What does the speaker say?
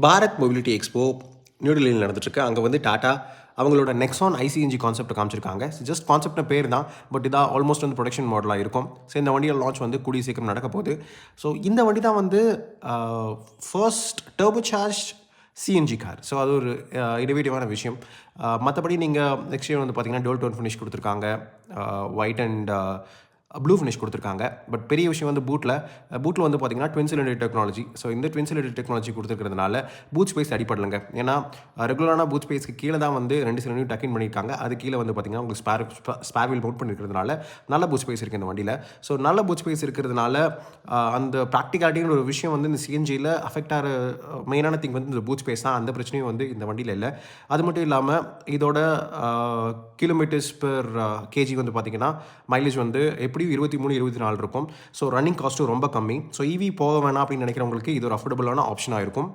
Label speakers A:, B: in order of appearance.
A: Bharat mobility expo new டெல்லியில் நடந்துட்டுருக்கு. அங்கே வந்து டாட்டா அவங்களோட நெக்ஸான் ஐசிஎன்ஜி கான்செப்ட் காமிச்சிருக்காங்க. ஜஸ்ட் கான்செப்ட்னு பேர் தான், பட் இதான் ஆல்மோஸ்ட் வந்து ப்ரொடக்ஷன் மாடலாக இருக்கும். ஸோ இந்த வண்டியோட லான்ச் வந்து கூடிய சீக்கிரம் நடக்க போகுது. ஸோ இந்த வண்டி தான் வந்து first turbo charge CNG car. So அது ஒரு இனோவேட்டிவான விஷயம். மற்றபடி நீங்கள் நெக்ஸ்ட் இயர் வந்து பார்த்தீங்கன்னா டோல் டோன் ஃபினிஷ் கொடுத்துருக்காங்க, ஒயிட் அண்ட் ப்ளூ ஃபினிஷ் கொடுத்துருக்காங்க. பட் பெரிய விஷயம் வந்து பூட்டில் வந்து பார்த்தீங்கன்னா ட்வின் சிலிண்டர் டெக்னாலஜி. ஸோ இந்த ட்வின் சிலிண்டர் டெக்னாலஜி கொடுத்துருக்கிறதுனால பூட் ஸ்பேஸ் அடிப்படலைங்க. ஏன்னா ரெகுலரான பூட் ஸ்பேஸ்க்கு கீழே தான் வந்து 2 சிலிண்டர் டக்கின் பண்ணியிருக்காங்க. அது கீழே வந்து பார்த்தீங்கன்னா உங்களுக்கு ஸ்பேர் வீல் மவுண்ட் பண்ணியிருக்கிறதுனால நல்ல பூட் ஸ்பேஸ் இருக்குது இந்த வண்டியில். ஸோ நல்ல பூட் ஸ்பேஸ் இருக்கிறதுனால அந்த ப்ராக்டிகாலிட்டின்னு ஒரு விஷயம் வந்து இந்த சிஎன்ஜியில் அஃபெக்ட் ஆகிற மெயினான திங் வந்து இந்த பூட் ஸ்பேஸ் தான். அந்த பிரச்சனையும் வந்து இந்த வண்டியில் இல்லை. அது மட்டும் இல்லாமல் இதோட கிலோமீட்டர்ஸ் பெர் கேஜி வந்து பார்த்தீங்கன்னா மைலேஜ் வந்து எப்படியும் 23-24 இருக்கும். ஸோ ரன்னிங் காஸ்ட்டும் ரொம்ப கம்மி. ஸோ இவி போக வேணாம் அப்படின்னு நினைக்கிறவங்களுக்கு இது ஒரு அஃபோர்டபுளான ஆப்ஷனாக இருக்கும்.